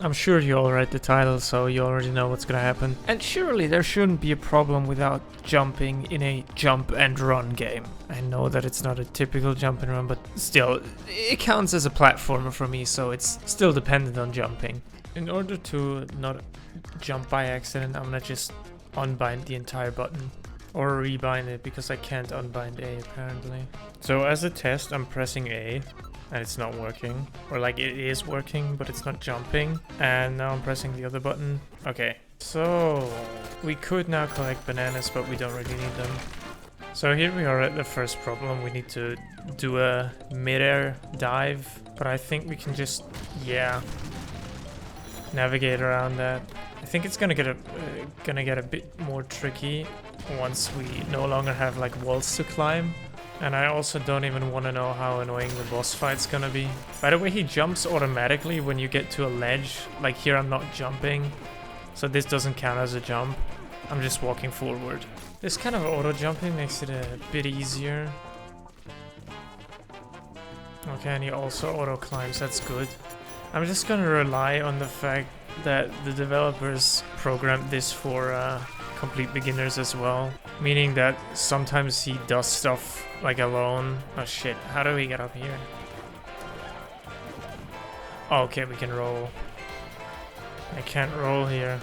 I'm sure you all read the title, so you already know what's gonna happen. And surely there shouldn't be a problem without jumping in a jump and run game. I know that it's not a typical jump and run, but still, it counts as a platformer for me, so it's still dependent on jumping. In order to not jump by accident, I'm gonna just unbind the entire button. Or rebind it, because I can't unbind A apparently. So as a test, I'm pressing A. And it's not working. Or like it is working, but it's not jumping. And now I'm pressing the other button. Okay, so we could now collect bananas, but we don't really need them. So here we are at the first problem. We need to do a mid-air dive, but I think we can just, yeah, navigate around that. I think it's gonna get a bit more tricky once we no longer have like walls to climb. And I also don't even want to know how annoying the boss fight's gonna be. By the way, he jumps automatically when you get to a ledge. Like here I'm not jumping, so this doesn't count as a jump. I'm just walking forward. This kind of auto jumping makes it a bit easier. Okay, and he also auto climbs, that's good. I'm just gonna rely on the fact that the developers programmed this for complete beginners as well. Meaning that sometimes he does stuff like alone. Oh shit, how do we get up here? Oh, okay, we can roll. I can't roll here.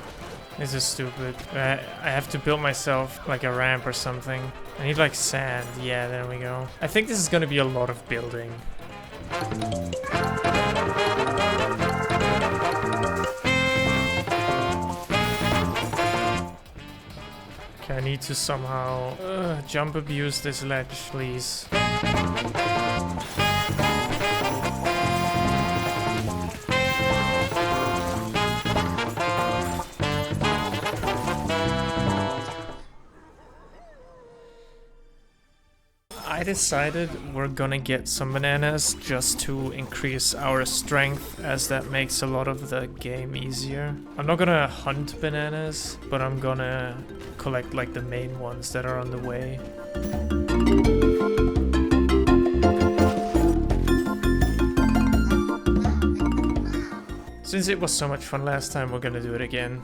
This is stupid. I have to build myself like a ramp or something. I need like sand. Yeah, there we go. I think this is gonna be a lot of building. Okay, I need to somehow jump abuse this ledge, please. I decided we're gonna get some bananas just to increase our strength, as that makes a lot of the game easier. I'm not gonna hunt bananas, but I'm gonna collect like the main ones that are on the way. Since it was so much fun last time, we're gonna do it again.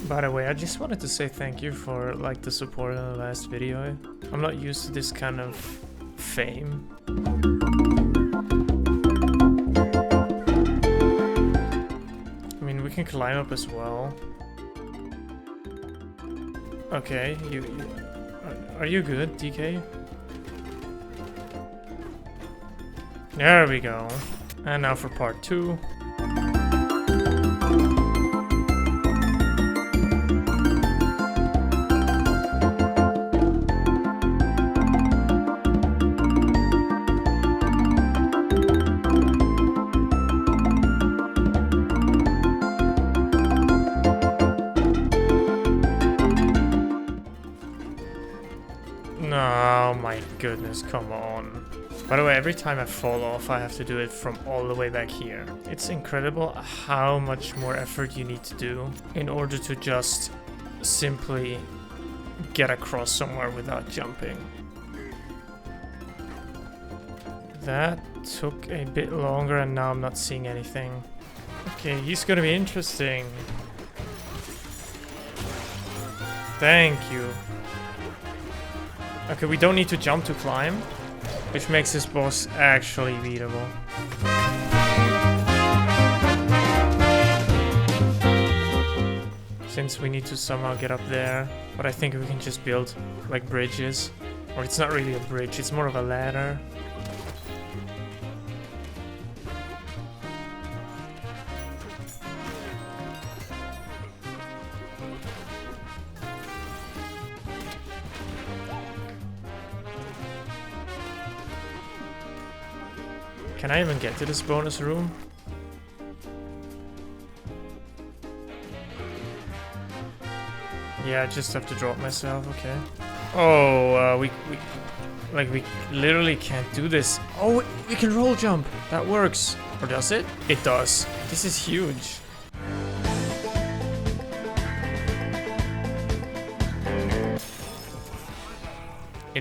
By the way, I just wanted to say thank you for like the support in the last video. I'm not used to this kind of fame. I mean, we can climb up as well. Okay, are you good, DK? There we go. And now for part 2. Oh my goodness, come on. By the way, every time I fall off, I have to do it from all the way back here. It's incredible how much more effort you need to do in order to just simply get across somewhere without jumping. That took a bit longer and now I'm not seeing anything. Okay, he's gonna be interesting. Thank you. Okay, we don't need to jump to climb, which makes this boss actually beatable. Since we need to somehow get up there, but I think we can just build like bridges. Or it's not really a bridge, it's more of a ladder. Can I even get to this bonus room? Yeah, I just have to drop myself, okay. Oh, we literally can't do this. Oh, we can roll jump. That works. Or does it? It does. This is huge.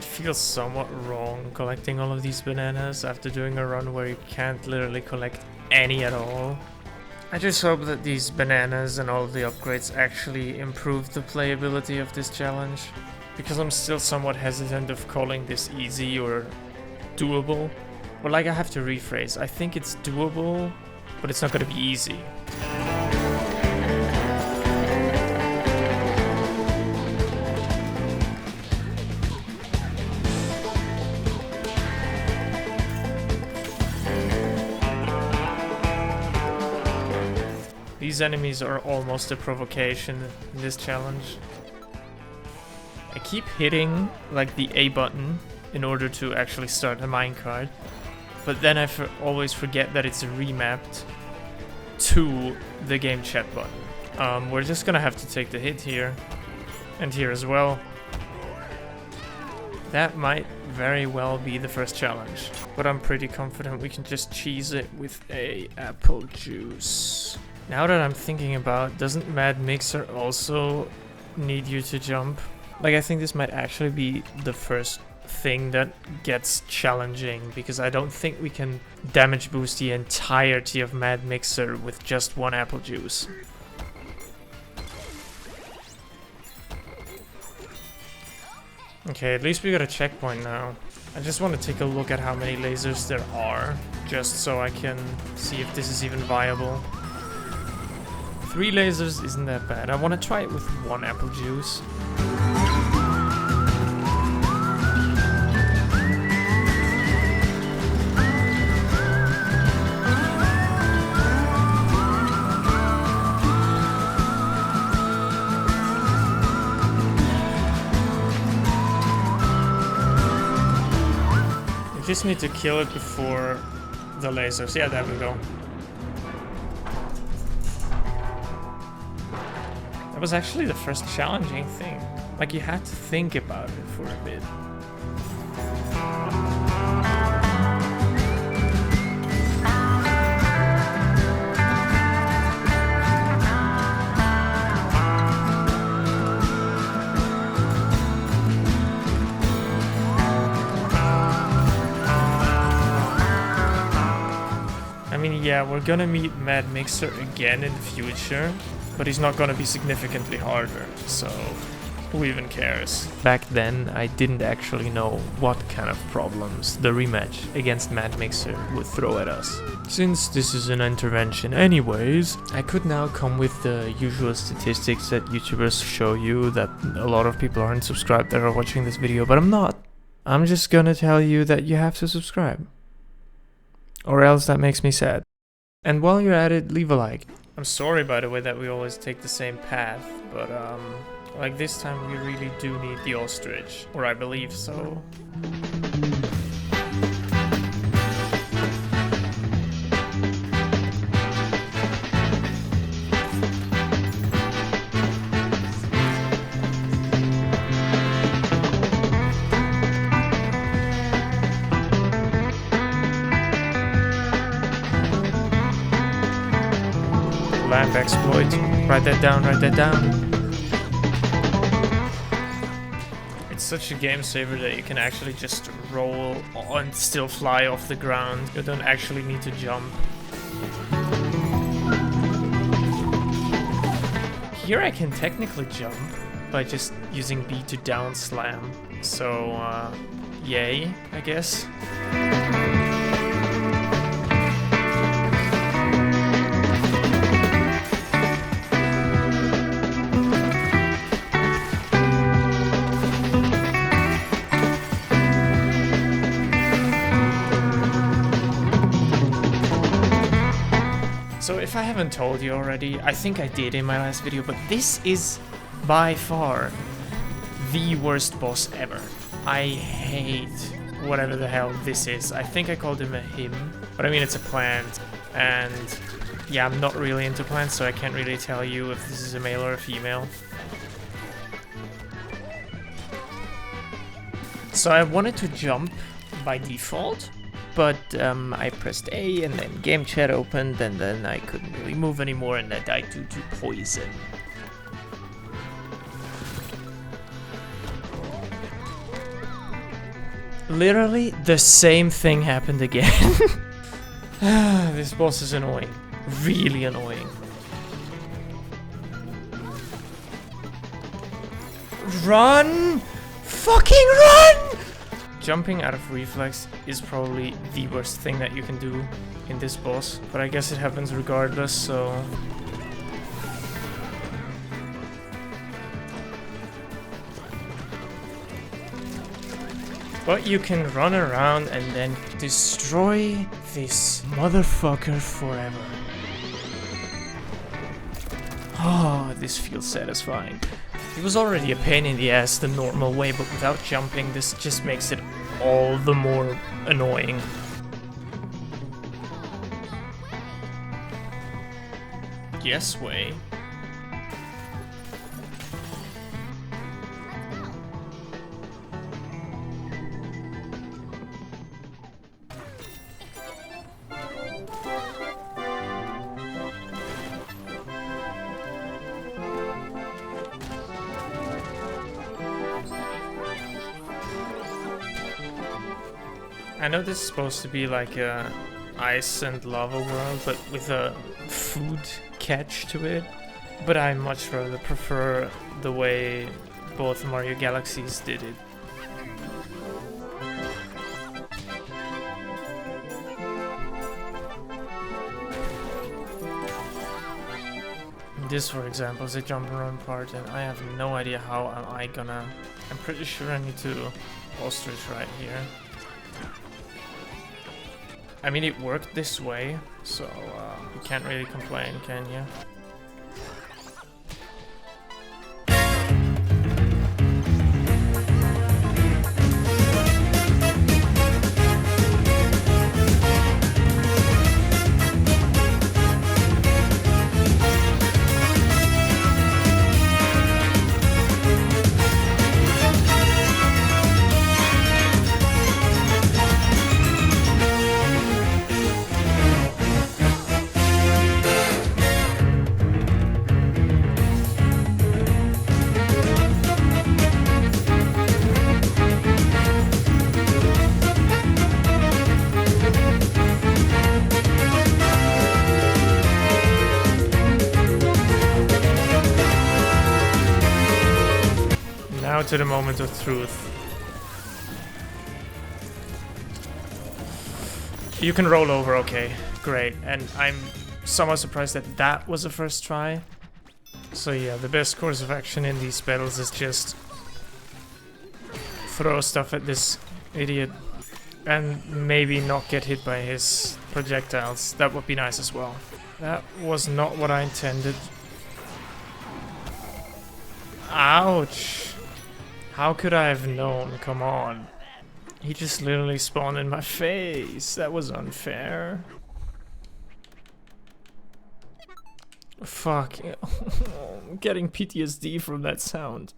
It feels somewhat wrong collecting all of these bananas after doing a run where you can't literally collect any at all. I just hope that these bananas and all of the upgrades actually improve the playability of this challenge, because I'm still somewhat hesitant of calling this easy or doable. Well, like, I have to rephrase. I think it's doable, but it's not gonna be easy. These enemies are almost a provocation in this challenge. I keep hitting like the A button in order to actually start a minecart, but then I always forget that it's remapped to the game chat button. We're just gonna have to take the hit here, and here as well. That might very well be the first challenge, but I'm pretty confident we can just cheese it with a apple juice. Now that I'm thinking about, doesn't Mad Mixer also need you to jump? Like, I think this might actually be the first thing that gets challenging, because I don't think we can damage boost the entirety of Mad Mixer with just one apple juice. Okay, at least we got a checkpoint now. I just want to take a look at how many lasers there are, just so I can see if this is even viable. 3 lasers isn't that bad. I want to try it with 1 apple juice. You just need to kill it before the lasers. Yeah, there we go. That was actually the first challenging thing. Like, you had to think about it for a bit. I mean, yeah, we're gonna meet Mad Mixer again in the future, but he's not gonna be significantly harder, so who even cares? Back then, I didn't actually know what kind of problems the rematch against Mad Mixer would throw at us. Since this is an intervention anyways, I could now come with the usual statistics that YouTubers show you, that a lot of people aren't subscribed that are watching this video, but I'm not. I'm just gonna tell you that you have to subscribe. Or else that makes me sad. And while you're at it, leave a like. I'm sorry, by the way, that we always take the same path, but like this time we really do need the ostrich, or I believe so. Lamp exploit. Write that down, write that down. It's such a game saver that you can actually just roll and still fly off the ground. You don't actually need to jump. Here I can technically jump by just using B to down slam. So, yay, I guess. So if I haven't told you already, I think I did in my last video, but this is by far the worst boss ever. I hate whatever the hell this is. I think I called him a him, but I mean it's a plant, and yeah, I'm not really into plants, so I can't really tell you if this is a male or a female. So I wanted to jump by default, but I pressed A and then game chat opened, and then I couldn't really move anymore, and I died due to poison. Literally the same thing happened again. This boss is annoying. Really annoying. Run! Fucking run! Jumping out of reflex is probably the worst thing that you can do in this boss, but I guess it happens regardless, so... But you can run around and then destroy this motherfucker forever. Oh, this feels satisfying. It was already a pain in the ass the normal way, but without jumping, this just makes it all the more annoying. Yes way. I know this is supposed to be like a ice and lava world, but with a food catch to it. But I much rather prefer the way both Mario Galaxies did it. This, for example, is a jump and run part, and I have no idea how am I gonna... I'm pretty sure I need to ostrich right here. I mean, it worked this way, so you can't really complain, can you? Now to the moment of truth. You can roll over, okay, great. And I'm somewhat surprised that that was the first try. So yeah, the best course of action in these battles is just throw stuff at this idiot and maybe not get hit by his projectiles. That would be nice as well. That was not what I intended. Ouch! How could I have known? Come on. He just literally spawned in my face. That was unfair. Fuck. I'm getting PTSD from that sound.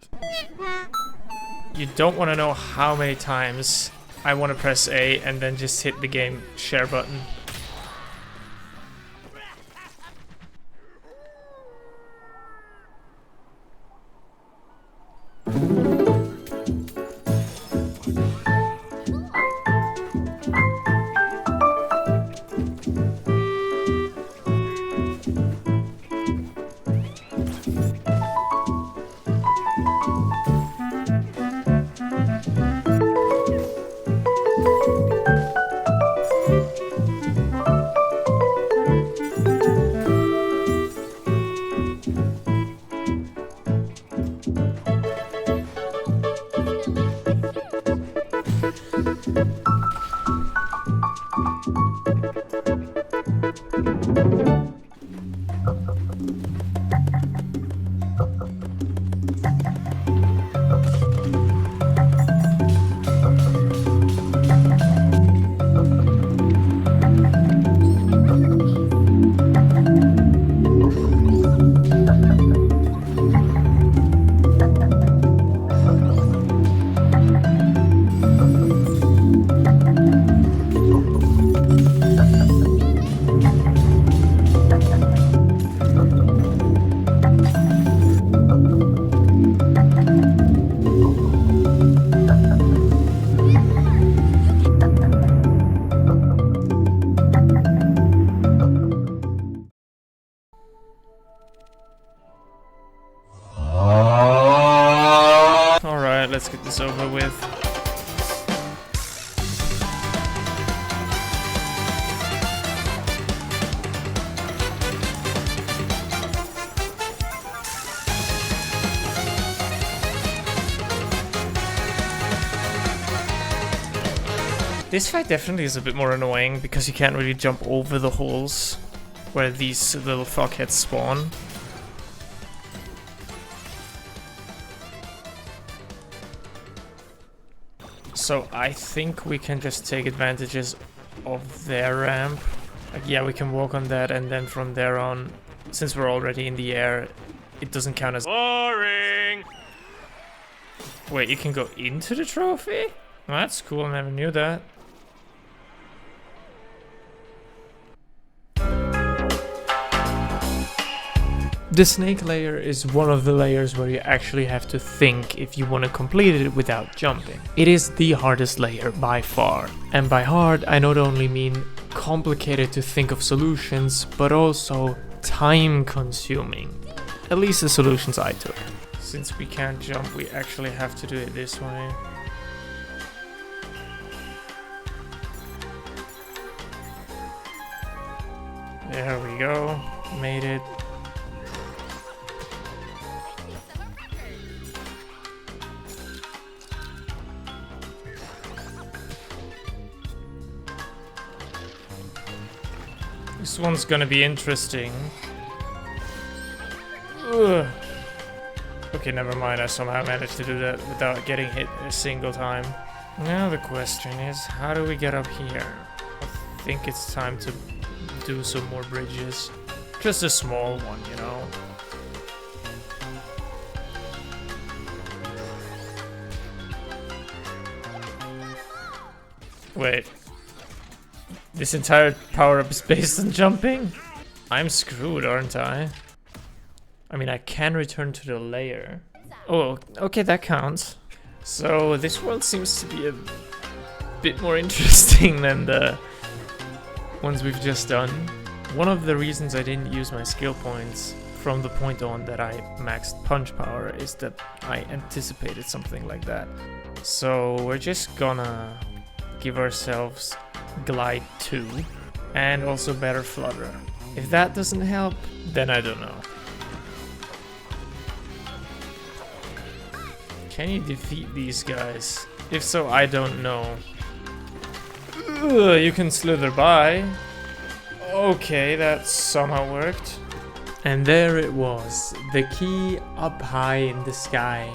You don't want to know how many times I want to press A and then just hit the game share button. it's over with. This fight definitely is a bit more annoying because you can't really jump over the holes where these little fuckheads spawn. So I think we can just take advantages of their ramp. Like, yeah, we can walk on that, and then from there on, since we're already in the air, it doesn't count as boring. Wait, you can go into the trophy? Well, that's cool, I never knew that. The snake layer is one of the layers where you actually have to think if you want to complete it without jumping. It is the hardest layer by far. And by hard, I not only mean complicated to think of solutions, but also time consuming. At least the solutions I took. Since we can't jump, we actually have to do it this way. There we go. Made it. This one's gonna be interesting. Ugh. Okay, never mind. I somehow managed to do that without getting hit a single time. Now the question is, how do we get up here? I think it's time to do some more bridges. Just a small one, you know? Wait. This entire power-up is based on jumping? I'm screwed, aren't I? I mean, I can return to the layer. Oh, okay, that counts. So, this world seems to be a bit more interesting than the ones we've just done. One of the reasons I didn't use my skill points from the point on that I maxed punch power is that I anticipated something like that. So, we're just gonna give ourselves Glide 2 and also better Flutter. If that doesn't help, then I don't know. Can you defeat these guys? If so, I don't know. Ugh, you can slither by. Okay, that somehow worked. And there it was, the key up high in the sky,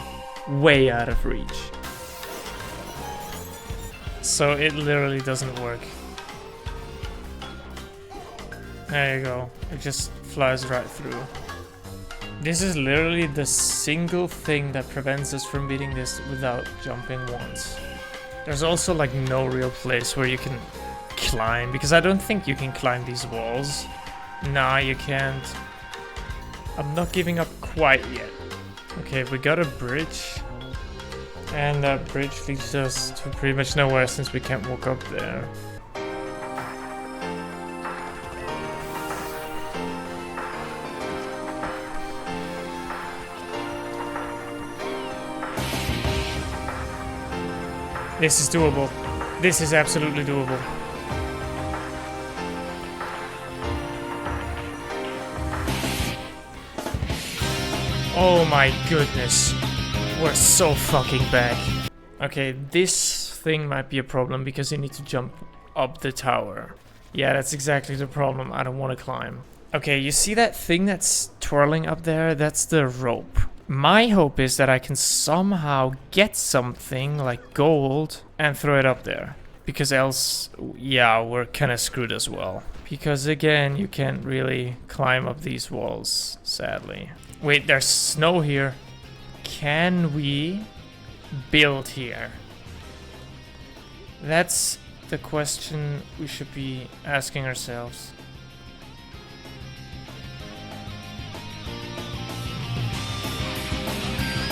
way out of reach. So it literally doesn't work. There you go. It just flies right through. This is literally the single thing that prevents us from beating this without jumping once. There's also like no real place where you can climb, because I don't think you can climb these walls. Nah, you can't. I'm not giving up quite yet. Okay, we got a bridge. And that bridge leads us to pretty much nowhere since we can't walk up there. This is doable. This is absolutely doable. Oh my goodness. We're so fucking back. Okay, this thing might be a problem because you need to jump up the tower. Yeah, that's exactly the problem. I don't want to climb. Okay, you see that thing that's twirling up there? That's the rope. My hope is that I can somehow get something like gold and throw it up there. Because else, yeah, we're kind of screwed as well. Because again, you can't really climb up these walls, sadly. Wait, there's snow here. Can we build here? That's the question we should be asking ourselves.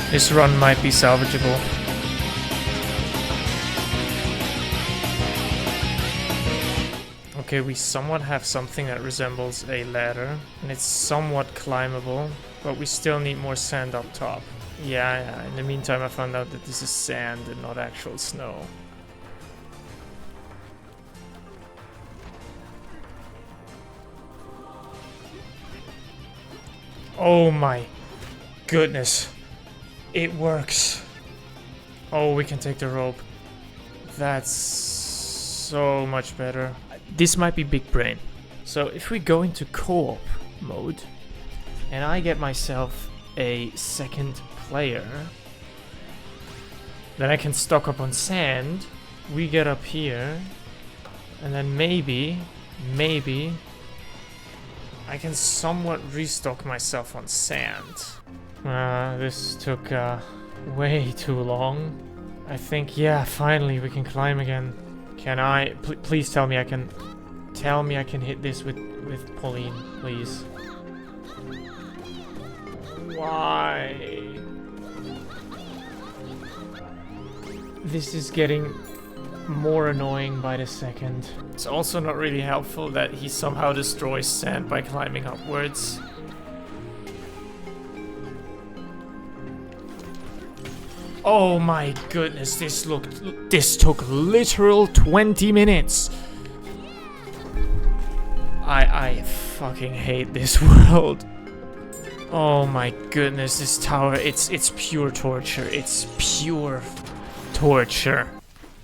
This run might be salvageable. Okay, we somewhat have something that resembles a ladder, and it's somewhat climbable, but we still need more sand up top. Yeah, in the meantime I found out that this is sand and not actual snow. Oh my goodness. It works. Oh, we can take the rope. That's so much better. This might be big brain. So if we go into co-op mode and I get myself a second player, then I can stock up on sand. We get up here and then maybe I can somewhat restock myself on sand. This took way too long. I think, yeah, finally we can climb again. Can I? Please tell me I can. Tell me I can hit this with Pauline, please. Why? This is getting more annoying by the second. It's also not really helpful that he somehow destroys sand by climbing upwards. Oh my goodness, this took literal 20 minutes. I fucking hate this world. Oh my goodness, this tower, it's pure torture. It's pure torture.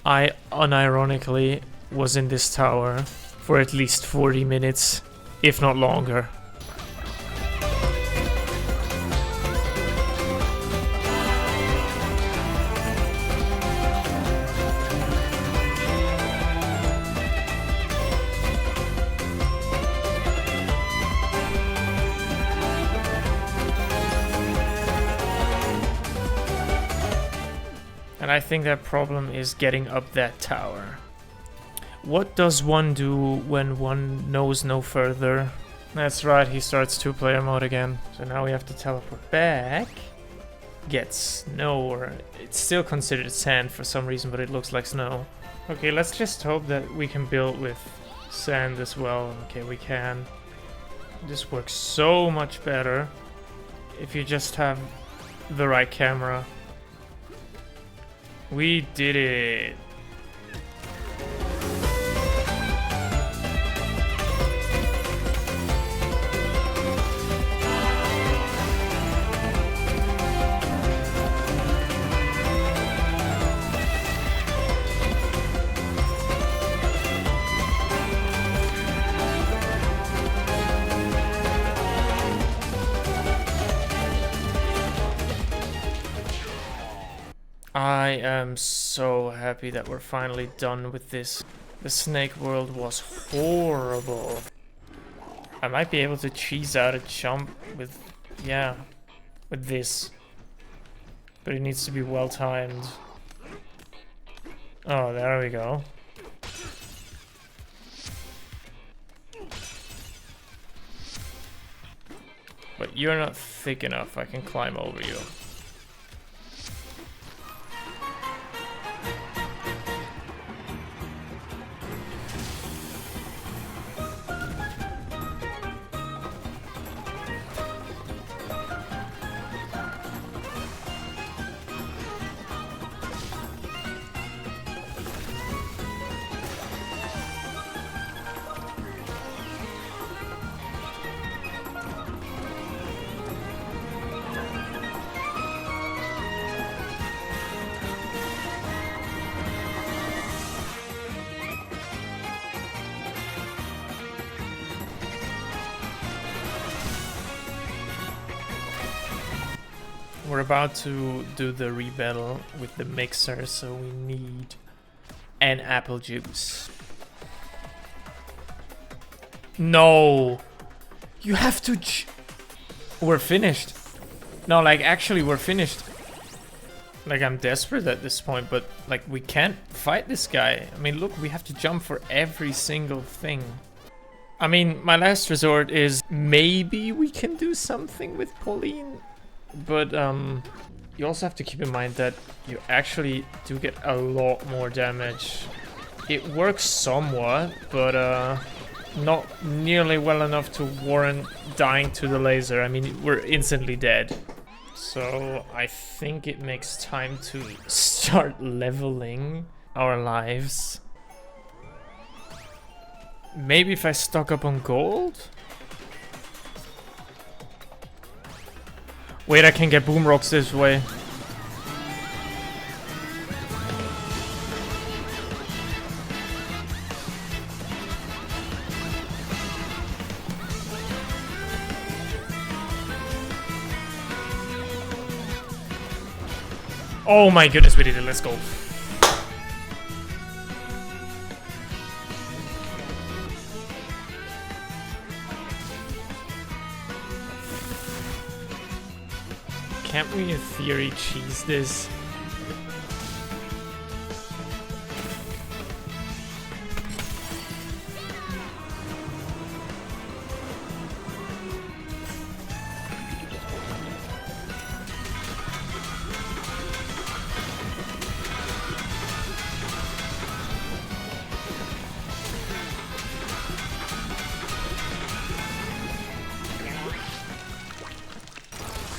I unironically was in this tower for at least 40 minutes, if not longer. And I think that problem is getting up that tower. What does one do when one knows no further? That's right, he starts two-player mode again. So now we have to teleport back. Get snow, or it's still considered sand for some reason, but it looks like snow. Okay, let's just hope that we can build with sand as well. Okay, we can. This works so much better if you just have the right camera. We did it! I am so happy that we're finally done with this. The snake world was horrible. I might be able to cheese out a jump with, yeah, with this. But it needs to be well timed. Oh, there we go. But you're not thick enough, I can climb over you. We're about to do the rebuttal with the mixer, so we need an apple juice. No! You have to We're finished. No, like, actually, we're finished. Like, I'm desperate at this point, but, like, we can't fight this guy. I mean, look, we have to jump for every single thing. I mean, my last resort is maybe we can do something with Pauline. But you also have to keep in mind that you actually do get a lot more damage. It works somewhat, but not nearly well enough to warrant dying to the laser. I mean, we're instantly dead. So I think it makes time to start leveling our lives. Maybe if I stock up on gold? Wait, I can get boom rocks this way. Oh my goodness, we did it. Let's go. Can't we in theory cheese this?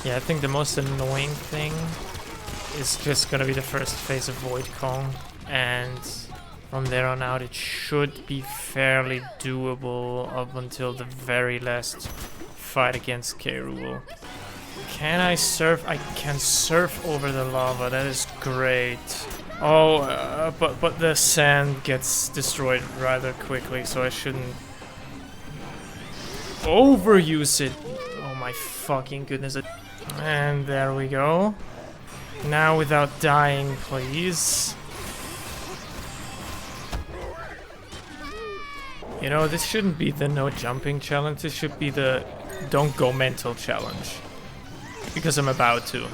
Yeah, I think the most annoying thing is just gonna be the first phase of Void Kong, and from there on out it should be fairly doable up until the very last fight against K. Rool. Can I surf? I can surf over the lava, that is great. Oh, but the sand gets destroyed rather quickly, so I shouldn't overuse it. Oh my fucking goodness. And there we go. Now without dying, please. You know, this shouldn't be the no jumping challenge, this should be the don't go mental challenge. Because I'm about to.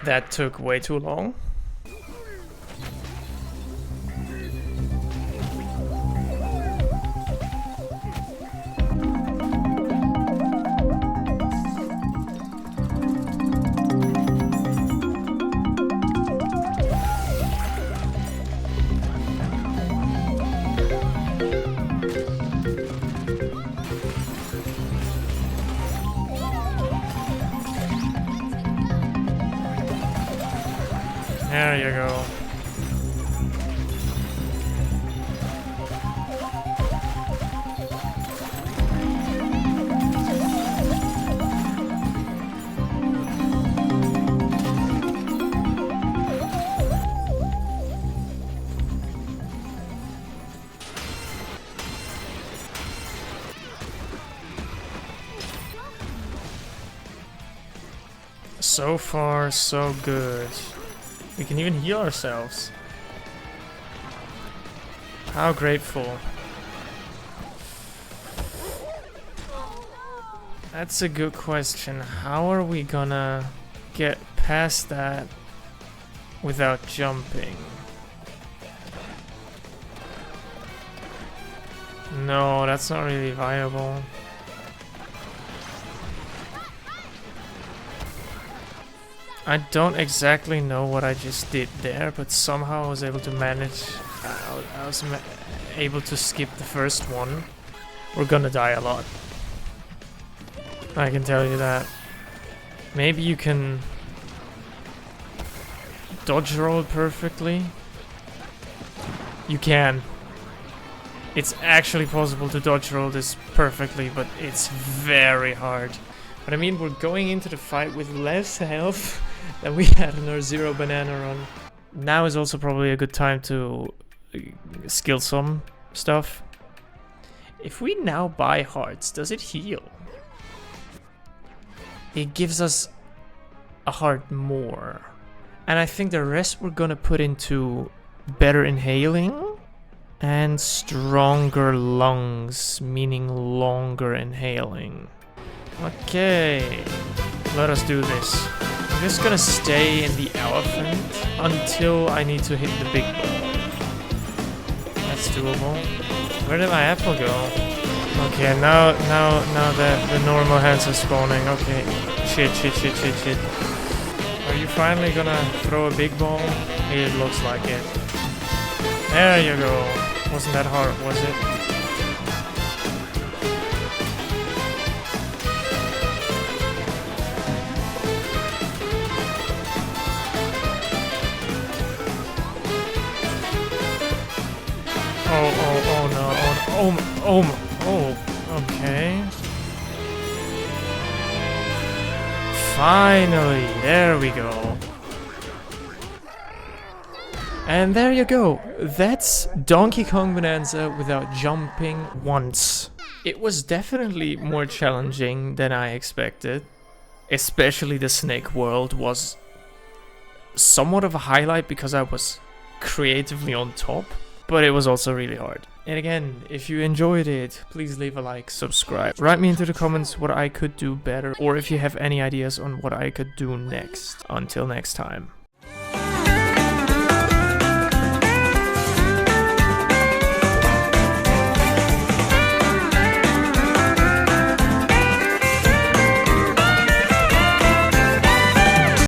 That took way too long. There you go. So far, so good. We can even heal ourselves. How grateful. That's a good question. How are we gonna get past that without jumping? No, that's not really viable. I don't exactly know what I just did there, but somehow I was able to manage. I was able to skip the first one. We're gonna die a lot. I can tell you that. Maybe you can dodge roll perfectly. You can. It's actually possible to dodge roll this perfectly, but it's very hard. But I mean, we're going into the fight with less health than we had in our zero banana run. Now is also probably a good time to skill some stuff. If we now buy hearts, does it heal? It gives us a heart more. And I think the rest we're gonna put into better inhaling and stronger lungs, meaning longer inhaling. Okay, let us do this. I'm just gonna stay in the elephant until I need to hit the big ball. That's doable. Where did my apple go? Okay, now the normal hands are spawning. Okay, shit. Are you finally gonna throw a big ball? It looks like it. There you go. Wasn't that hard, was it? Oh no, oh, okay. Finally, there we go. And there you go. That's Donkey Kong Bonanza without jumping once. It was definitely more challenging than I expected. Especially the snake world was somewhat of a highlight because I was creatively on top. But it was also really hard. And again, if you enjoyed it, please leave a like, subscribe. Write me into the comments what I could do better, or if you have any ideas on what I could do next. Until next time.